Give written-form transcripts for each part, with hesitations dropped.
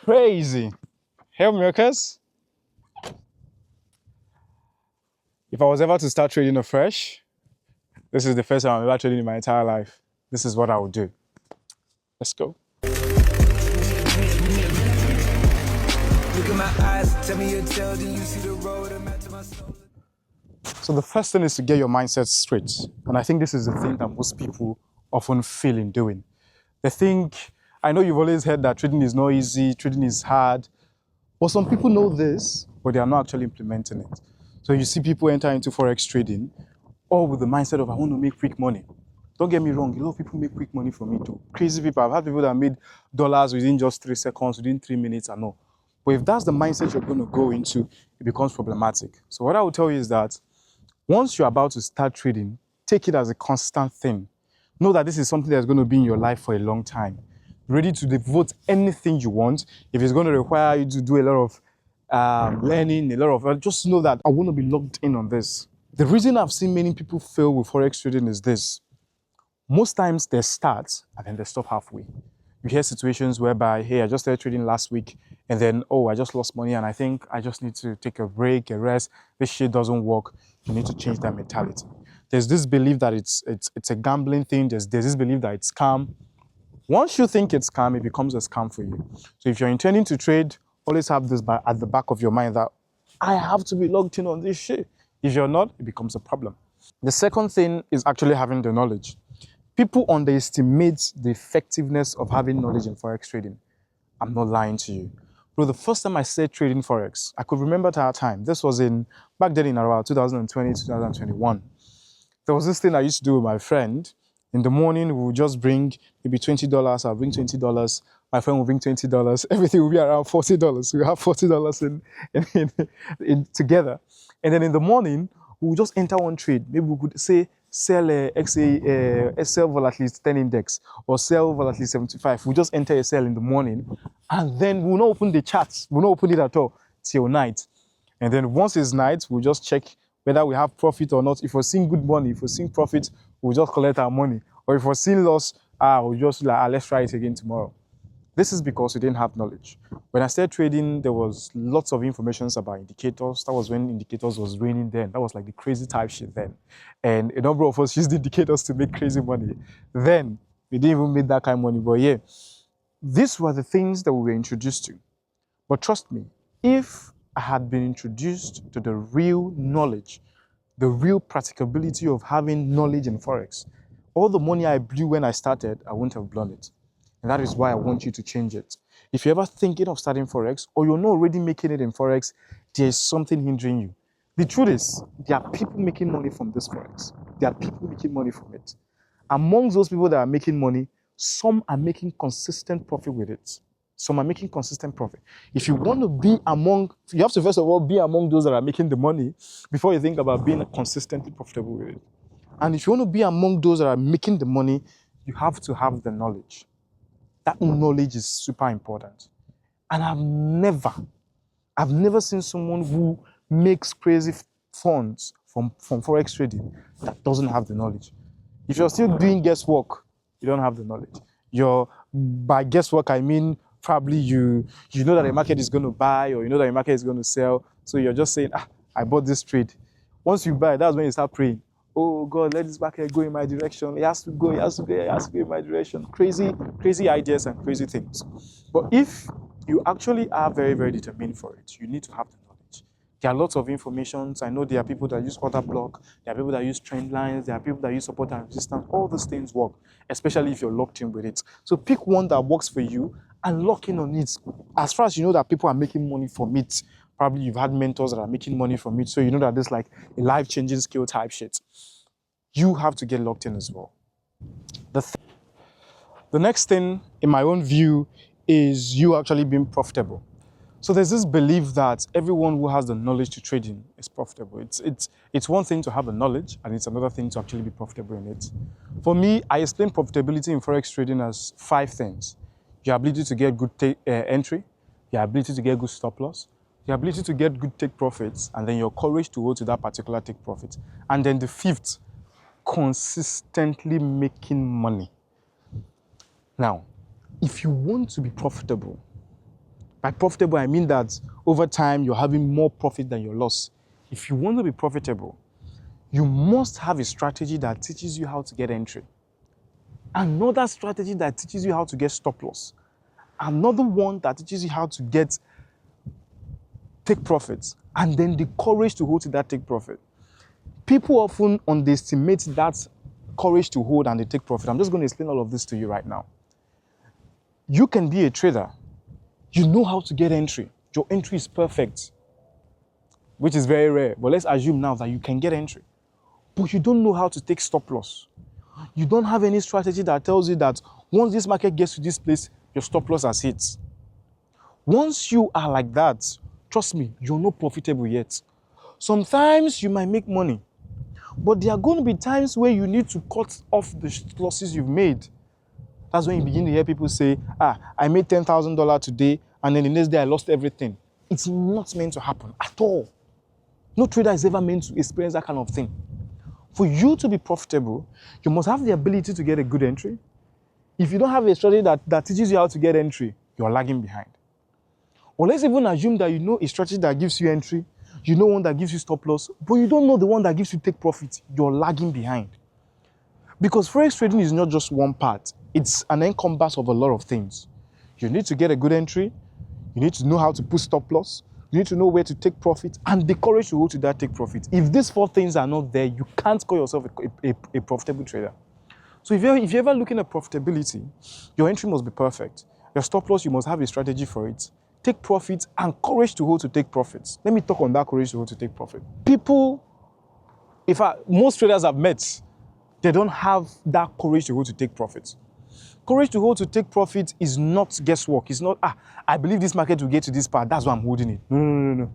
Crazy. Hey, milkers. If I was ever to start trading afresh, this is the first time I'm ever trading in my entire life. This is what I would do. Let's go. Look at my eyes, tell me your tale, do you see the road I'm at to my soul? So the first thing is to get your mindset straight. And I think this is the thing that most people often fail in doing. They think, I know you've always heard that trading is not easy, trading is hard. But some people know this, but they are not actually implementing it. So you see people enter into Forex trading, all with the mindset of, I want to make quick money. Don't get me wrong, a lot of people make quick money from it too. Crazy people. I've had people that made dollars within just 3 seconds, within 3 minutes and all. But if that's the mindset you're going to go into, it becomes problematic. So what I will tell you is that once you're about to start trading, take it as a constant thing. Know that this is something that's going to be in your life for a long time. Ready to devote anything you want. If it's going to require you to do a lot of learning, just know that I want to be locked in on this. The reason I've seen many people fail with Forex trading is this. Most times they start and then they stop halfway. You hear situations whereby, hey, I just started trading last week and then, oh, I just lost money and I think I just need to take a break, a rest. This shit doesn't work. You need to change that mentality. There's this belief that it's a gambling thing. There's this belief that it's scam. Once you think it's scam, it becomes a scam for you. So if you're intending to trade, always have this at the back of your mind that I have to be logged in on this shit. If you're not, it becomes a problem. The second thing is actually having the knowledge. People underestimate the effectiveness of having knowledge in Forex trading. I'm not lying to you. Bro, the first time I started trading Forex, I could remember that time. This was back then in around 2020, 2021. There was this thing I used to do with my friend. In the morning, we would just bring maybe $20. I'll bring $20. My friend will bring $20. Everything will be around $40. We have $40 in together. And then in the morning, we would just enter one trade. Maybe we could say, sell sell volatility 10 index or sell volatility 75. We just enter a sell in the morning and then we'll not open the charts. We'll not open it at all till night. And then once it's night, we'll just check whether we have profit or not. If we're seeing good money, if we're seeing profit, we'll just collect our money. Or if we're seeing loss, we'll just like, let's try it again tomorrow. This is because we didn't have knowledge. When I started trading, there was lots of information about indicators. That was when indicators was raining then. That was like the crazy type shit then. And a number of us used indicators to make crazy money. Then, we didn't even make that kind of money. But yeah, these were the things that we were introduced to. But trust me, if I had been introduced to the real knowledge, the real practicability of having knowledge in Forex, all the money I blew when I started, I wouldn't have blown it. And that is why I want you to change it. If you're ever thinking of starting Forex or you're not already making it in Forex, there's something hindering you. The truth is, there are people making money from this Forex. There are people making money from it. Amongst those people that are making money, some are making consistent profit with it. Some are making consistent profit. If you want to be among, you have to first of all be among those that are making the money before you think about being consistently profitable with it. And if you want to be among those that are making the money, you have to have the knowledge. That knowledge is super important. And I've never seen someone who makes crazy funds from Forex trading that doesn't have the knowledge. If you're still doing guesswork, you don't have the knowledge. By guesswork, I mean, probably you know that the market is going to buy or you know that the market is going to sell. So you're just saying, I bought this trade. Once you buy, that's when you start praying. Oh God, let this market go in my direction. It has to go in my direction. Crazy ideas and crazy things. But if you actually are very, very determined for it, you need to have the knowledge. There are lots of information. I know there are people that use order block. There are people that use trend lines. There are people that use support and resistance. All these things work, especially if you're locked in with it. So pick one that works for you and lock in on it. As far as you know that people are making money from it, probably you've had mentors that are making money from it. So you know that there's like a life-changing skill type shit. You have to get locked in as well. The next thing, in my own view, is you actually being profitable. So there's this belief that everyone who has the knowledge to trading is profitable. It's one thing to have the knowledge, and it's another thing to actually be profitable in it. For me, I explain profitability in Forex trading as 5 things. Your ability to get good entry, your ability to get good stop loss, your ability to get good take profits, and then your courage to hold to that particular take profit. And then the 5th, consistently making money. Now, if you want to be profitable, By profitable, I mean that over time, you're having more profit than your loss. If you want to be profitable, you must have a strategy that teaches you how to get entry. Another strategy that teaches you how to get stop loss. Another one that teaches you how to take profits. And then the courage to hold to that take profit. People often underestimate that courage to hold and they take profit. I'm just going to explain all of this to you right now. You can be a trader. You know how to get entry. Your entry is perfect, which is very rare. But let's assume now that you can get entry. But you don't know how to take stop loss. You don't have any strategy that tells you that once this market gets to this place, your stop loss has hit. Once you are like that, trust me, you're not profitable yet. Sometimes you might make money, but there are going to be times where you need to cut off the losses you've made. That's when you begin to hear people say, I made $10,000 today, and then the next day I lost everything. It's not meant to happen at all. No trader is ever meant to experience that kind of thing. For you to be profitable, you must have the ability to get a good entry. If you don't have a strategy that teaches you how to get entry, you're lagging behind. Or let's even assume that you know a strategy that gives you entry, you know one that gives you stop loss, but you don't know the one that gives you take profit, you're lagging behind. Because Forex trading is not just one part, it's an encompass of a lot of things. You need to get a good entry, you need to know how to put stop loss, you need to know where to take profit, and the courage to go to that take profit. If these four things are not there, you can't call yourself a profitable trader. So if you're ever looking at profitability, your entry must be perfect. Your stop loss, you must have a strategy for it. Take profits and courage to hold to take profits. Let me talk on that courage to hold to take profit. People, most traders I've met, they don't have that courage to hold to take profits. Courage to hold to take profit is not guesswork. It's not, I believe this market will get to this part, that's why I'm holding it. No.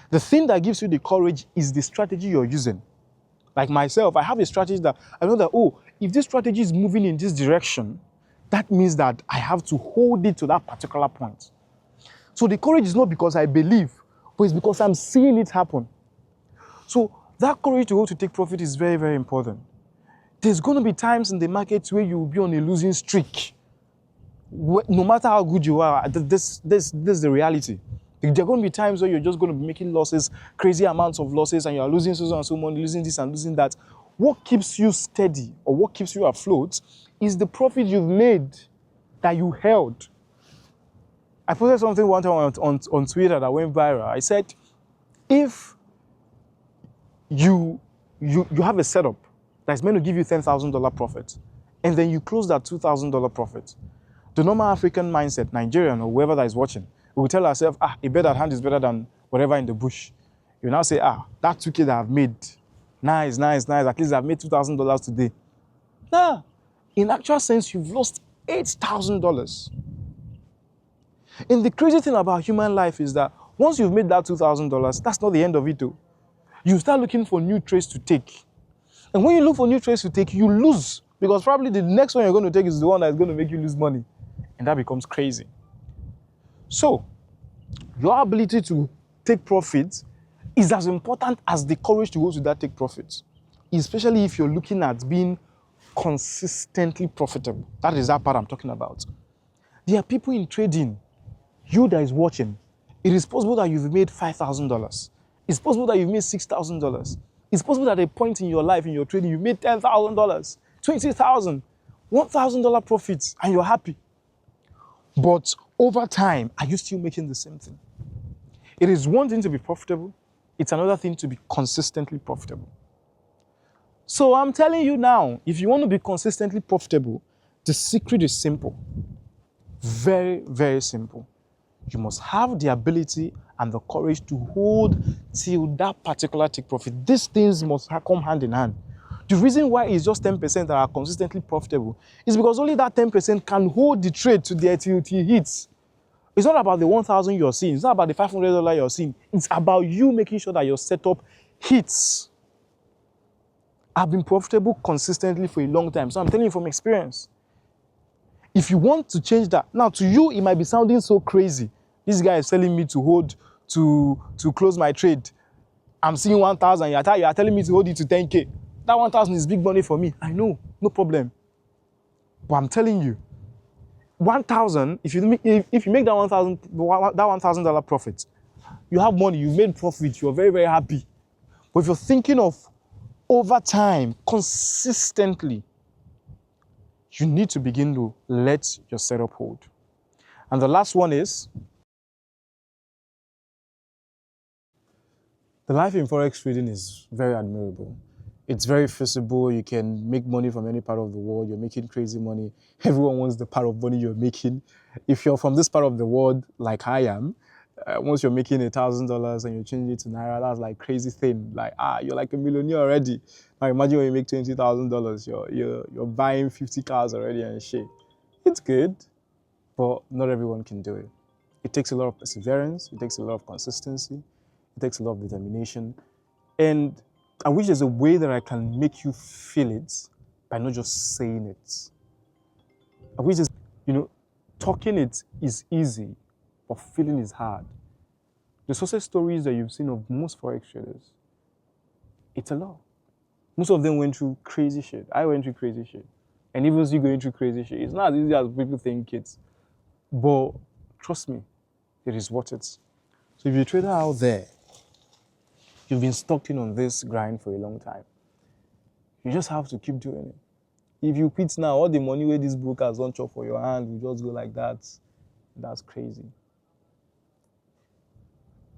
The thing that gives you the courage is the strategy you're using. Like myself, I have a strategy that I know that, if this strategy is moving in this direction, that means that I have to hold it to that particular point. So the courage is not because I believe, but it's because I'm seeing it happen. So that courage to hold to take profit is very, very important. There's going to be times in the market where you will be on a losing streak. No matter how good you are, this is the reality. There are going to be times where you're just going to be making losses, crazy amounts of losses, and you're losing so and so money, losing this and losing that. What keeps you steady or what keeps you afloat is the profit you've made that you held. I posted something one time on Twitter that went viral. I said, if you have a setup that's meant to give you $10,000 profit, and then you close that $2,000 profit, the normal African mindset, Nigerian or whoever that is watching, we will tell ourselves, a bet at hand is better than whatever in the bush. You now say, that 2K that I've made, nice, at least I've made $2,000 today. Nah, in actual sense, you've lost $8,000. And the crazy thing about human life is that once you've made that $2,000, that's not the end of it though. You start looking for new trades to take. And when you look for new trades to take, you lose. Because probably the next one you're going to take is the one that's going to make you lose money. And that becomes crazy. So, your ability to take profits is as important as the courage to go to that take profits. Especially if you're looking at being consistently profitable. That is that part I'm talking about. There are people in trading, you that is watching, it is possible that you've made $5,000. It's possible that you've made $6,000. It's possible that at a point in your life, in your trading, you made $10,000, $20,000, $1,000 profits, and you're happy. But over time, are you still making the same thing? It is one thing to be profitable. It's another thing to be consistently profitable. So I'm telling you now, if you want to be consistently profitable, the secret is simple. Very, very simple. You must have the ability and the courage to hold till that particular take profit. These things must come hand in hand. The reason why it's just 10% that are consistently profitable is because only that 10% can hold the trade to the till it hits. It's not about the 1,000 you're seeing. It's not about the $500 you're seeing. It's about you making sure that your setup hits. I've been profitable consistently for a long time, so I'm telling you from experience. If you want to change that, now to you, it might be sounding so crazy. This guy is telling me to hold, to close my trade. I'm seeing 1,000, you're telling me to hold it to 10K. That 1,000 is big money for me. I know, no problem. But I'm telling you, 1,000, if you make that $1,000 profit, you have money, you made profit, you're very, very happy. But if you're thinking of over time, consistently, you need to begin to let your setup hold. And the last one is, the life in Forex trading is very admirable. It's very feasible. You can make money from any part of the world. You're making crazy money. Everyone wants the part of money you're making. If you're from this part of the world, like I am, once you're making $1,000 and you're changing it to Naira, that's like crazy thing. Like, you're like a millionaire already. Now imagine when you make $20,000, you're buying 50 cars already and shit. It's good, but not everyone can do it. It takes a lot of perseverance. It takes a lot of consistency. It takes a lot of determination. And I wish there's a way that I can make you feel it by not just saying it. I wish there's, talking it is easy, but feeling is hard. The success stories that you've seen of most Forex traders, it's a lot. Most of them went through crazy shit. I went through crazy shit. And even you going through crazy shit, it's not as easy as people think it's. But trust me, it is worth it. So if you're a trader out there, you've been stuck in on this grind for a long time, you just have to keep doing it. If you quit now, all the money where these brokers don't chop for your hand will just go like that. That's crazy.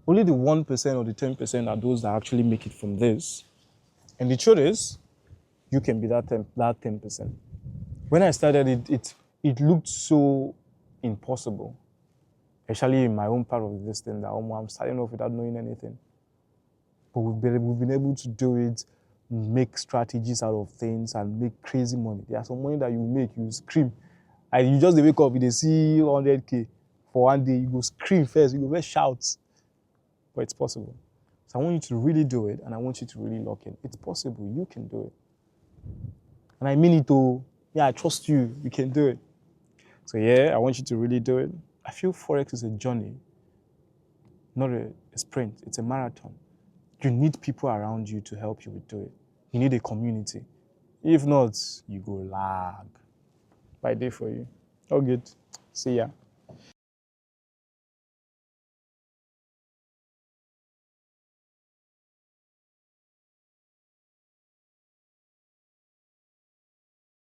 Only the 1% or the 10% are those that actually make it from this. And the truth is, you can be that 10%. When I started, it looked so impossible, especially in my own part of this thing, that I'm starting off without knowing anything. But we've been able to do it, make strategies out of things, and make crazy money. There's some money that you make, you scream. And you just wake up, you see 100K for one day, you go scream first, you go first shout. But it's possible. So I want you to really do it, and I want you to really lock in. It's possible, you can do it. And I mean it too. Yeah, I trust you, you can do it. So yeah, I want you to really do it. I feel Forex is a journey, not a sprint, it's a marathon. You need people around you to help you do it. You need a community. If not, you go lag. Bye day for you. All good. See ya.